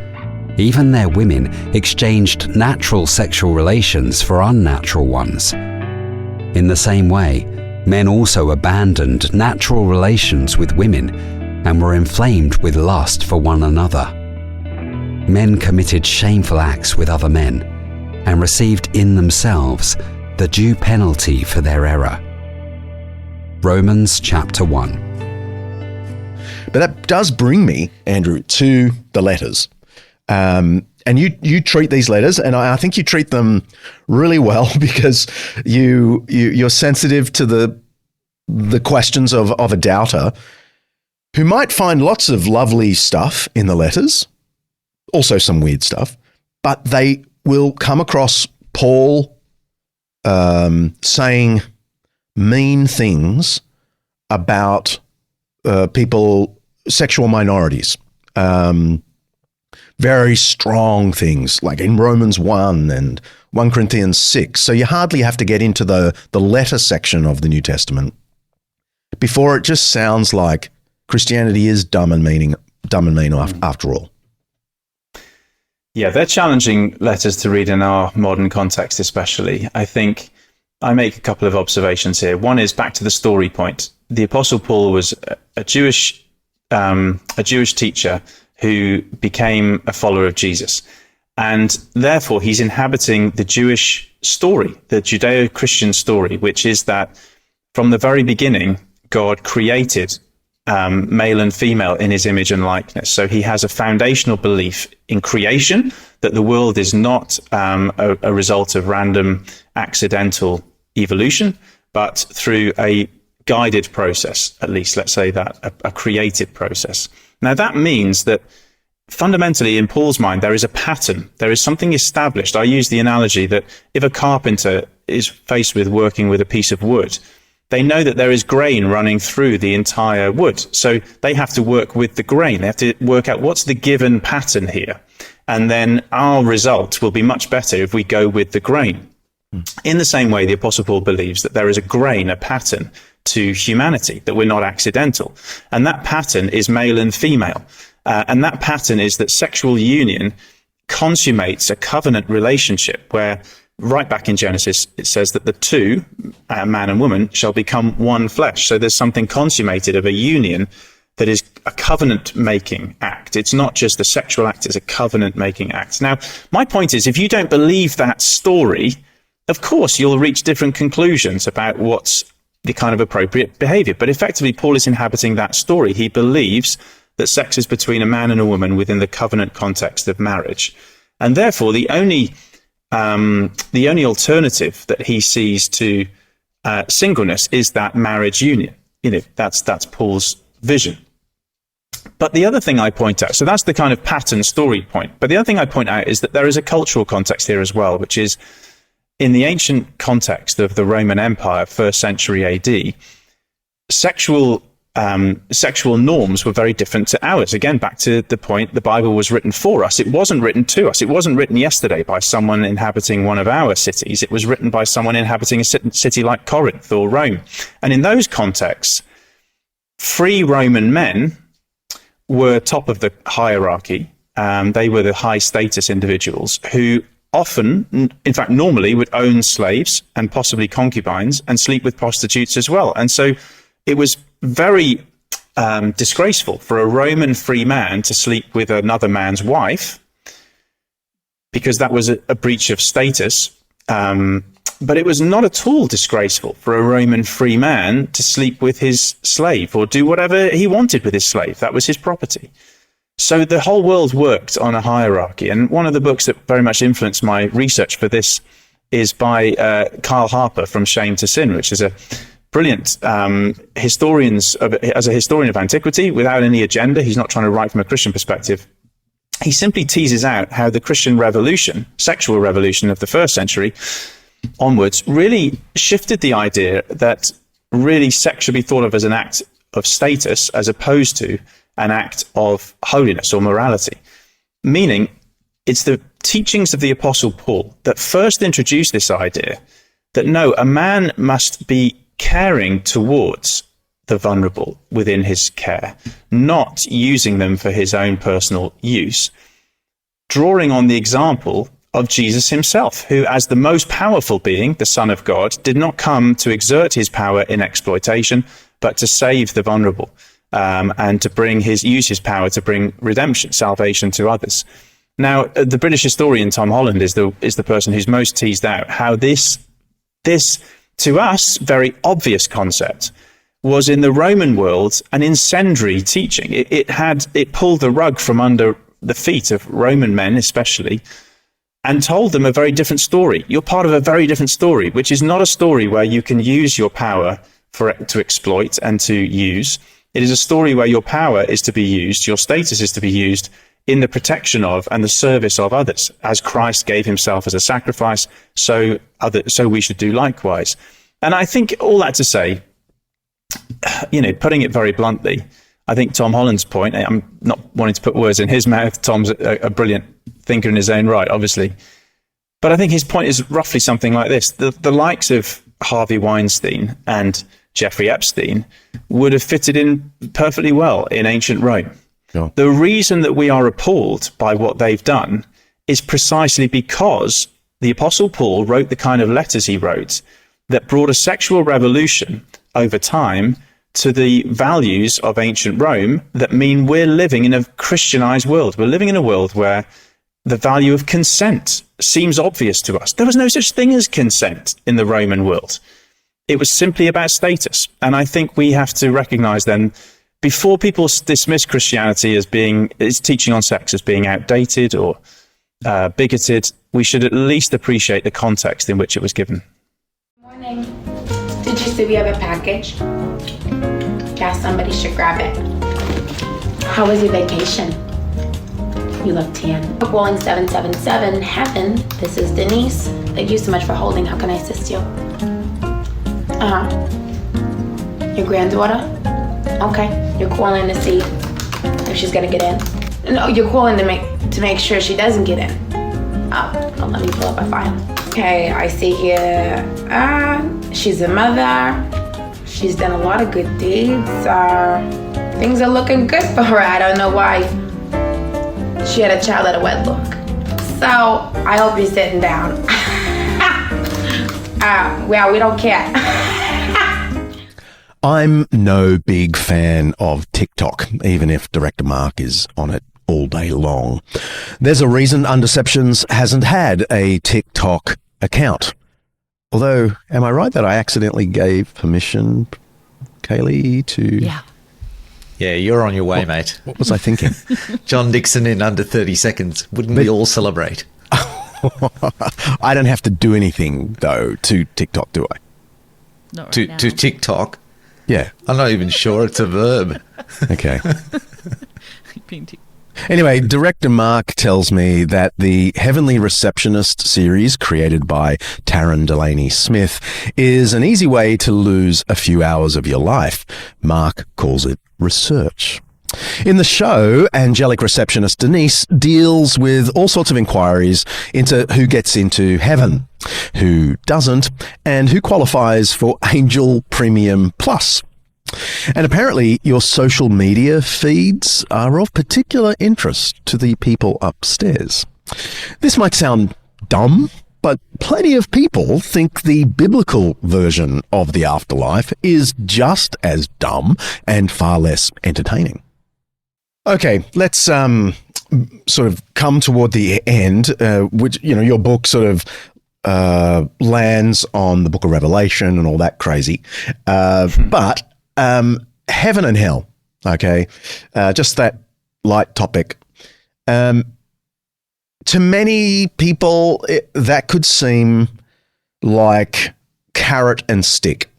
Even their women exchanged natural sexual relations for unnatural ones. In the same way, men also abandoned natural relations with women and were inflamed with lust for one another. Men committed shameful acts with other men and received in themselves the due penalty for their error. Romans chapter 1. But that does bring me, Andrew, to the letters. And you treat these letters, and I think you treat them really well because you're sensitive to the questions of a doubter who might find lots of lovely stuff in the letters, also some weird stuff, but they will come across Paul saying mean things about people, sexual minorities, very strong things like in Romans 1 and 1 Corinthians 6. So you hardly have to get into the letter section of the New Testament before it just sounds like Christianity is dumb and mean after all. Yeah, they're challenging letters to read in our modern context, especially. I think I make a couple of observations here. One is back to the story point. The Apostle Paul was a Jewish teacher who became a follower of Jesus. And therefore, he's inhabiting the Jewish story, the Judeo-Christian story, which is that from the very beginning, God created male and female in his image and likeness. So he has a foundational belief in creation, that the world is not a result of random accidental evolution, but through a guided process, at least, let's say that, a created process. Now that means that fundamentally in Paul's mind, there is a pattern, there is something established. I use the analogy that if a carpenter is faced with working with a piece of wood, they know that there is grain running through the entire wood. So they have to work with the grain. They have to work out what's the given pattern here. And then our result will be much better if we go with the grain. In the same way, the Apostle Paul believes that there is a grain, a pattern to humanity, that we're not accidental. And that pattern is male and female. And that pattern is that sexual union consummates a covenant relationship where, right back in Genesis, it says that the two, man and woman, shall become one flesh. So there's something consummated of a union that is a covenant-making act. It's not just a sexual act, it's a covenant-making act. Now, my point is, if you don't believe that story, of course, you'll reach different conclusions about what's the kind of appropriate behavior. But effectively, Paul is inhabiting that story. He believes that sex is between a man and a woman within the covenant context of marriage. And therefore, the only alternative that he sees to singleness is that marriage union. That's Paul's vision. But the other thing I point out, so that's the kind of pattern story point. But the other thing I point out is that there is a cultural context here as well, which is in the ancient context of the Roman Empire, 1st century AD, sexual norms were very different to ours. Again, back to the point, the Bible was written for us. It wasn't written to us. It wasn't written yesterday by someone inhabiting one of our cities. It was written by someone inhabiting a city like Corinth or Rome. And in those contexts, free Roman men were top of the hierarchy. They were the high status individuals who often, in fact, normally would own slaves and possibly concubines and sleep with prostitutes as well. And so it was very disgraceful for a Roman free man to sleep with another man's wife, because that was a breach of status. But it was not at all disgraceful for a Roman free man to sleep with his slave or do whatever he wanted with his slave. That was his property. So the whole world worked on a hierarchy. And one of the books that very much influenced my research for this is by Kyle Harper, From Shame to Sin, which is a brilliant as a historian of antiquity without any agenda. He's not trying to write from a Christian perspective. He simply teases out how the Christian revolution, sexual revolution of the 1st century onwards, really shifted the idea that really sex should be thought of as an act of status as opposed to an act of holiness or morality. Meaning, it's the teachings of the Apostle Paul that first introduced this idea that no, a man must be caring towards the vulnerable within his care, not using them for his own personal use, drawing on the example of Jesus himself, who, as the most powerful being, the Son of God, did not come to exert his power in exploitation, but to save the vulnerable. And to use his power to bring redemption, salvation to others. Now, the British historian Tom Holland is the person who's most teased out how this to us very obvious concept was in the Roman world an incendiary teaching. It pulled the rug from under the feet of Roman men, especially, and told them a very different story. You're part of a very different story, which is not a story where you can use your power to exploit and to use. It is a story where your power is to be used, your status is to be used in the protection of and the service of others. As Christ gave himself as a sacrifice, so we should do likewise. And I think all that to say, putting it very bluntly, I think Tom Holland's point, I'm not wanting to put words in his mouth, Tom's a brilliant thinker in his own right, obviously. But I think his point is roughly something like this. The likes of Harvey Weinstein and Jeffrey Epstein would have fitted in perfectly well in ancient Rome. Sure. The reason that we are appalled by what they've done is precisely because the Apostle Paul wrote the kind of letters he wrote that brought a sexual revolution over time to the values of ancient Rome that mean we're living in a Christianized world. We're living in a world where the value of consent seems obvious to us. There was no such thing as consent in the Roman world. It was simply about status. And I think we have to recognize then, before people dismiss Christianity as its teaching on sex as being outdated or bigoted, we should at least appreciate the context in which it was given. Morning. Did you see we have a package? Yeah, somebody should grab it. How was your vacation? You look tan. Bowling 777 Heaven. This is Denise. Thank you so much for holding. How can I assist you? Your granddaughter? Okay. You're calling to see if she's gonna get in. No, you're calling to make sure she doesn't get in. Oh, let me pull up a file. Okay, I see here. She's a mother. She's done a lot of good deeds. Things are looking good for her. I don't know why she had a child out of wedlock. So I hope you're sitting down. Well, we don't care. I'm no big fan of TikTok, even if Director Mark is on it all day long. There's a reason Undeceptions hasn't had a TikTok account. Although, am I right that I accidentally gave permission, Kaley, to... Yeah, you're on your way, mate. What was I thinking? John Dickson in under 30 seconds. Wouldn't we all celebrate? I don't have to do anything, though, to TikTok, do I? Not right now. To TikTok? Yeah. I'm not even sure it's a verb. Okay. Anyway, Director Mark tells me that the Heavenly Receptionist series created by Taryn Delaney Smith is an easy way to lose a few hours of your life. Mark calls it research. In the show, angelic receptionist Denise deals with all sorts of inquiries into who gets into heaven, who doesn't, and who qualifies for Angel Premium Plus. And apparently your social media feeds are of particular interest to the people upstairs. This might sound dumb, but plenty of people think the biblical version of the afterlife is just as dumb and far less entertaining. Okay, let's sort of come toward the end, which, you know, your book sort of lands on the book of Revelation and all that crazy. But heaven and hell, okay, just that light topic. To many people, that could seem like carrot and stick,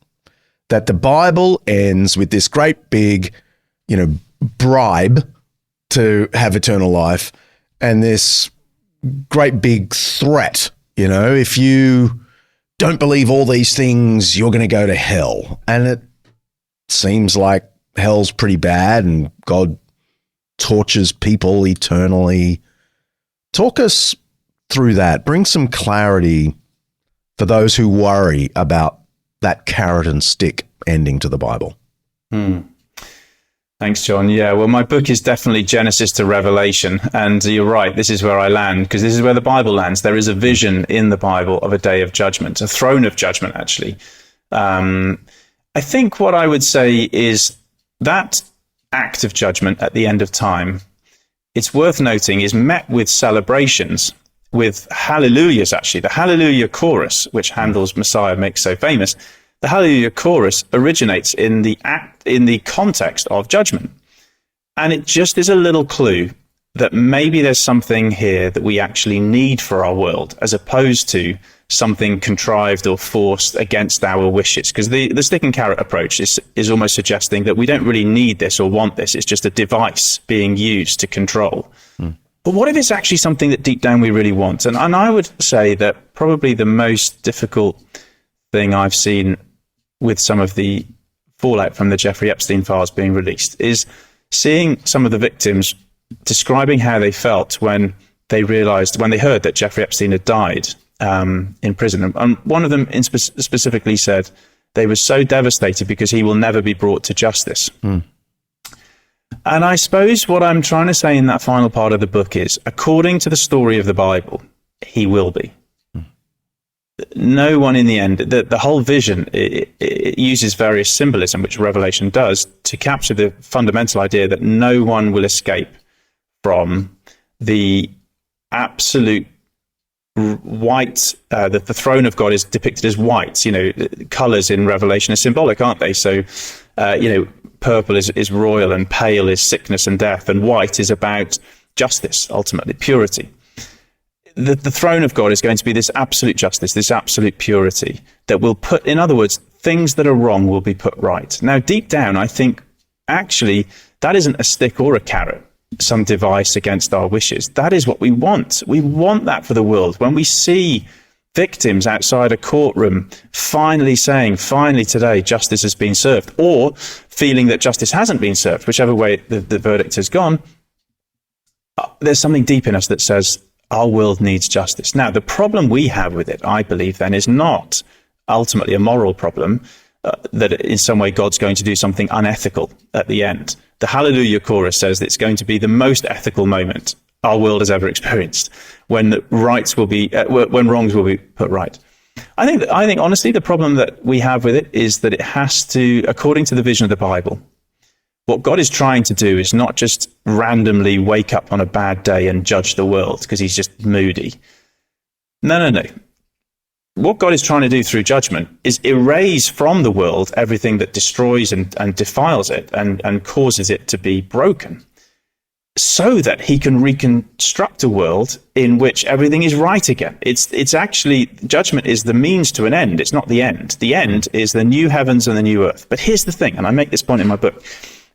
that the Bible ends with this great big, you know, bribe to have eternal life and this great big threat, you know, if you don't believe all these things, you're going to go to hell. And it seems like hell's pretty bad and God tortures people eternally. Talk us through that. Bring some clarity for those who worry about that carrot and stick ending to the Bible. Thanks, John. Yeah, well, my book is definitely Genesis to Revelation. And you're right, this is where I land, because this is where the Bible lands. There is a vision in the Bible of a day of judgment, a throne of judgment, actually. I think what I would say is that act of judgment at the end of time, it's worth noting, is met with celebrations, with hallelujahs, actually. The hallelujah chorus, which Handel's Messiah makes so famous, the hallelujah chorus originates in the context of judgment. And it just is a little clue that maybe there's something here that we actually need for our world, as opposed to something contrived or forced against our wishes. Because the stick and carrot approach is almost suggesting that we don't really need this or want this. It's just a device being used to control. But what if it's actually something that deep down we really want? And I would say that probably the most difficult thing I've seen with some of the fallout from the Jeffrey Epstein files being released is seeing some of the victims describing how they felt when they realized, when they heard that Jeffrey Epstein had died in prison. And one of them specifically said they were so devastated because he will never be brought to justice. And I suppose what I'm trying to say in that final part of the book is, according to the story of the Bible, he will be. No one in the end, the whole vision, it uses various symbolism, which Revelation does, to capture the fundamental idea that no one will escape from the absolute white, that the throne of God is depicted as white. You know, colors in Revelation are symbolic, aren't they? So, you know, purple is royal and pale is sickness and death, and white is about justice, ultimately, purity. The throne of God is going to be this absolute justice, this absolute purity that will put, in other words, things that are wrong will be put right. Now, deep down, I think, actually, that isn't a stick or a carrot, some device against our wishes. That is what we want. We want that for the world. When we see victims outside a courtroom finally saying, finally today, justice has been served, or feeling that justice hasn't been served, whichever way the verdict has gone, there's something deep in us that says our world needs justice. Now, the problem we have with it, I believe, then, is not ultimately a moral problem, that in some way God's going to do something unethical at the end. The Hallelujah chorus says that it's going to be the most ethical moment our world has ever experienced, when the rights will be, when wrongs will be put right. I think honestly, the problem that we have with it is that it has to, according to the vision of the Bible, what God is trying to do is not just randomly wake up on a bad day and judge the world because he's just moody. No. What God is trying to do through judgment is erase from the world everything that destroys and defiles it and causes it to be broken, so that he can reconstruct a world in which everything is right again. It's actually, judgment is the means to an end. It's not the end. The end is the new heavens and the new earth. But here's the thing, and I make this point in my book.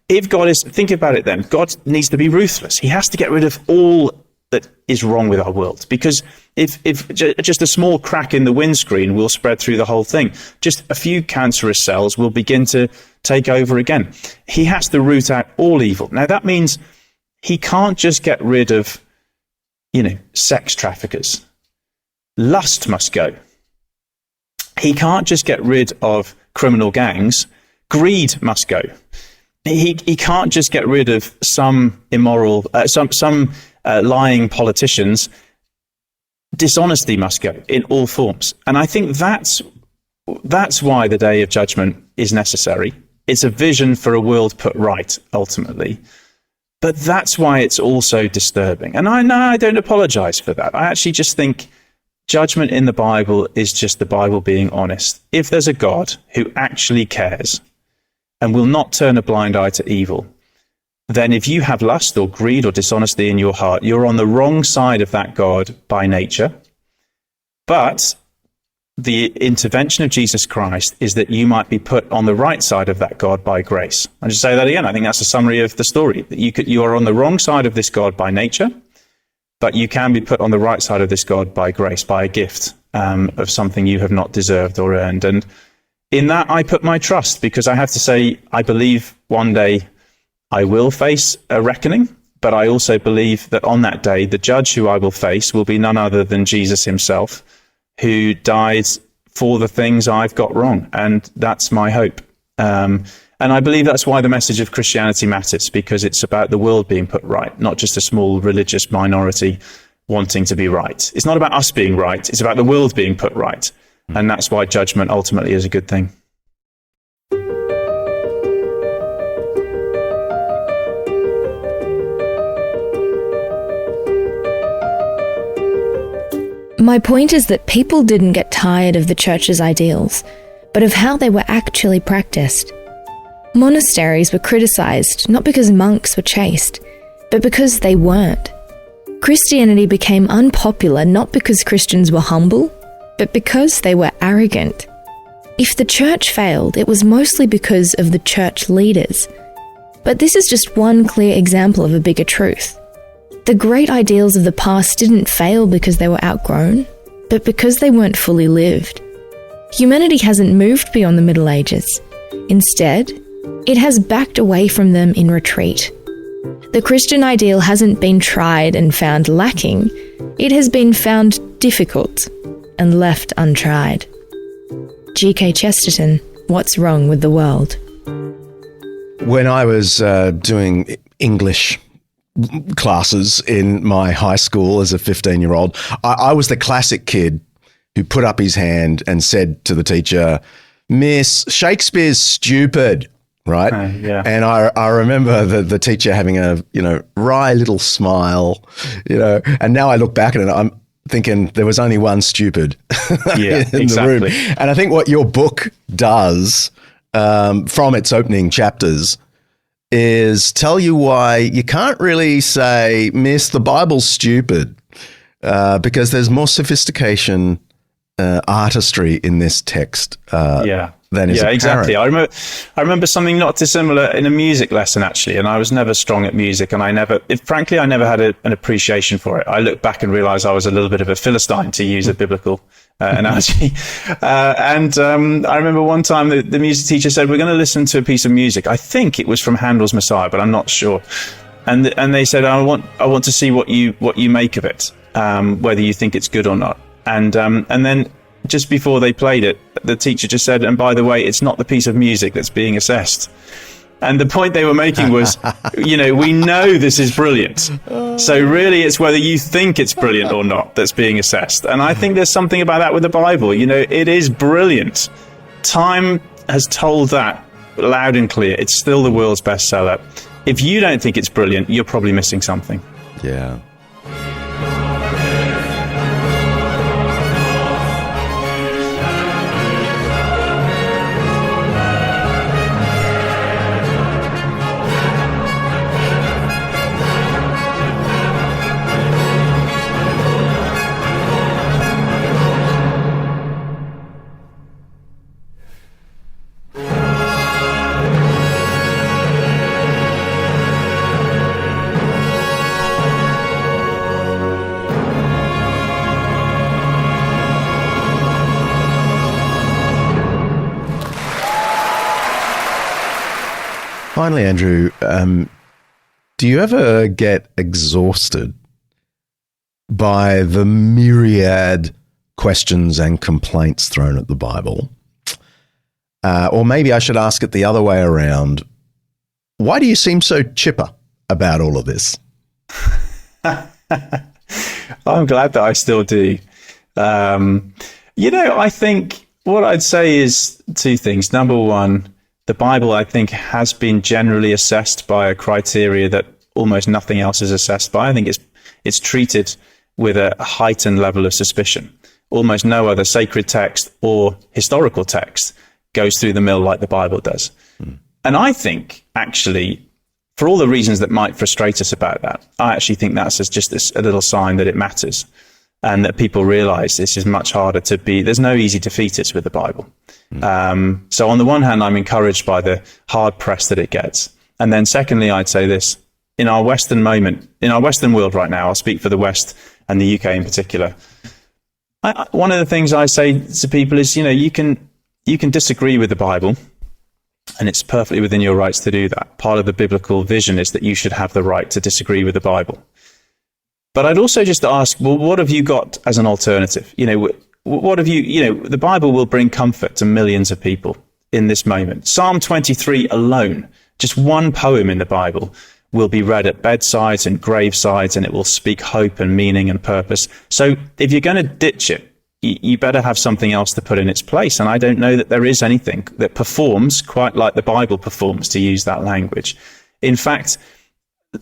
If God is, think about it then, God needs to be ruthless. He has to get rid of all that is wrong with our world. Because if just a small crack in the windscreen will spread through the whole thing, just a few cancerous cells will begin to take over again. He has to root out all evil. Now that means he can't just get rid of, sex traffickers. Lust must go. He can't just get rid of criminal gangs. Greed must go. He can't just get rid of some immoral, some lying politicians. Dishonesty must go in all forms. And I think that's why the day of judgment is necessary. It's a vision for a world put right, ultimately. But that's why it's also disturbing. And I don't apologize for that. I actually just think judgment in the Bible is just the Bible being honest. If there's a God who actually cares and will not turn a blind eye to evil, then if you have lust or greed or dishonesty in your heart, you're on the wrong side of that God by nature. But the intervention of Jesus Christ is that you might be put on the right side of that God by grace. I'll just say that again. I think that's a summary of the story. That you are on the wrong side of this God by nature, but you can be put on the right side of this God by grace, by a gift of something you have not deserved or earned. And in that, I put my trust, because I have to say, I believe one day I will face a reckoning, but I also believe that on that day, the judge who I will face will be none other than Jesus himself, who died for the things I've got wrong. And that's my hope. And I believe that's why the message of Christianity matters, because it's about the world being put right, not just a small religious minority wanting to be right. It's not about us being right. It's about the world being put right. And that's why judgment ultimately is a good thing. My point is that people didn't get tired of the church's ideals, but of how they were actually practiced. Monasteries were criticised not because monks were chaste, but because they weren't. Christianity became unpopular not because Christians were humble, but because they were arrogant. If the church failed, it was mostly because of the church leaders. But this is just one clear example of a bigger truth. The great ideals of the past didn't fail because they were outgrown, but because they weren't fully lived. Humanity hasn't moved beyond the Middle Ages. Instead, it has backed away from them in retreat. The Christian ideal hasn't been tried and found lacking. It has been found difficult and left untried. G.K. Chesterton, What's Wrong with the World? When I was doing English classes in my high school as a 15-year-old, I was the classic kid who put up his hand and said to the teacher, "Miss, Shakespeare's stupid," right? Yeah. And I remember the teacher having a, wry little smile, and now I look back at it, I'm thinking there was only one stupid in the room. And I think what your book does from its opening chapters is tell you why you can't really say, "Miss, the Bible's stupid," because there's more sophistication, artistry in this text than is apparent. Exactly. I remember something not dissimilar in a music lesson, actually, and I was never strong at music, and I never had an appreciation for it. I look back and realize I was a little bit of a Philistine, to use a biblical analogy. I remember one time the music teacher said, we're going to listen to a piece of music. I think it was from Handel's Messiah, but I'm not sure. And they said, I want to see what you make of it, whether you think it's good or not. And then just before they played it, the teacher just said, and by the way, it's not the piece of music that's being assessed. And the point they were making was, we know this is brilliant. So really it's whether you think it's brilliant or not that's being assessed. And I think there's something about that with the Bible. It is brilliant. Time has told that loud and clear. It's still the world's bestseller. If you don't think it's brilliant, you're probably missing something. Yeah. Finally, Andrew, do you ever get exhausted by the myriad questions and complaints thrown at the Bible? Or maybe I should ask it the other way around. Why do you seem so chipper about all of this? I'm glad that I still do. I think what I'd say is two things. Number one, the Bible, I think, has been generally assessed by a criteria that almost nothing else is assessed by. I think it's treated with a heightened level of suspicion. Almost no other sacred text or historical text goes through the mill like the Bible does. And I think, actually, for all the reasons that might frustrate us about that, I actually think that's just a little sign that it matters and that people realize this is much harder to be. There's no easy defeaters with the Bible. So on the one hand, I'm encouraged by the hard press that it gets. And then secondly, I'd say this, in our Western world right now, I'll speak for the West and the UK in particular. One of the things I say to people is, you can disagree with the Bible, and it's perfectly within your rights to do that. Part of the biblical vision is that you should have the right to disagree with the Bible. But I'd also just ask, well, what have you got as an alternative? What have you, the Bible will bring comfort to millions of people in this moment. Psalm 23 alone, just one poem in the Bible, will be read at bedsides and gravesides, and it will speak hope and meaning and purpose. So if you're going to ditch it, you better have something else to put in its place. And I don't know that there is anything that performs quite like the Bible performs, to use that language. In fact,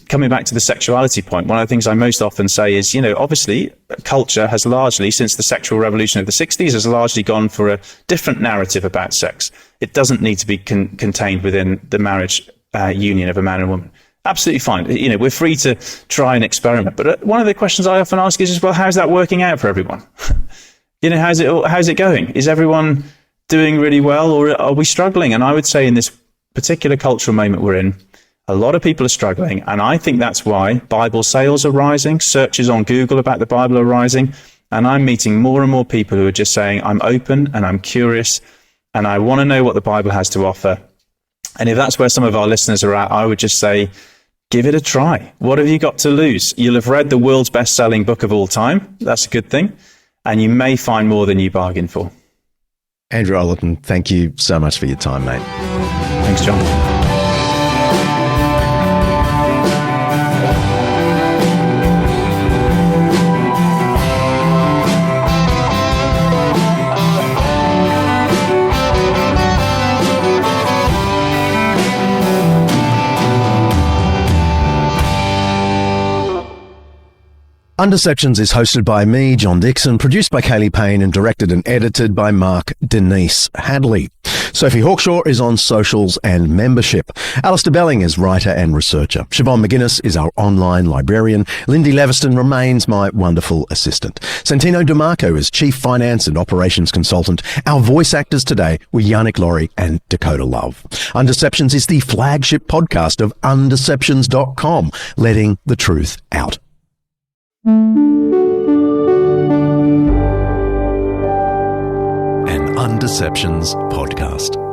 coming back to the sexuality point, one of the things I most often say is, obviously culture has largely, since the sexual revolution of the 60s, has largely gone for a different narrative about sex. It doesn't need to be contained within the marriage union of a man and woman. Absolutely fine. We're free to try and experiment. But one of the questions I often ask is, well, how's that working out for everyone? How's it going? Is everyone doing really well, or are we struggling? And I would say in this particular cultural moment we're in, a lot of people are struggling, and I think that's why Bible sales are rising, searches on Google about the Bible are rising, and I'm meeting more and more people who are just saying, I'm open and I'm curious, and I want to know what the Bible has to offer. And if that's where some of our listeners are at, I would just say, give it a try. What have you got to lose? You'll have read the world's best-selling book of all time. That's a good thing. And you may find more than you bargained for. Andrew Ollerton, thank you so much for your time, mate. Thanks, John. Undeceptions is hosted by me, John Dickson, produced by Kaley Payne, and directed and edited by Mark Hadley. Sophie Hawkshaw is on socials and membership. Alasdair Belling is writer and researcher. Siobhan McGuiness is our online librarian. Lyndie Leviston remains my wonderful assistant. Santino Dimarco is chief finance and operations consultant. Our voice actors today were Yannick, Lawry and Dakotah Love. Undeceptions is the flagship podcast of Undeceptions.com, letting the truth out. Undeceptions podcast.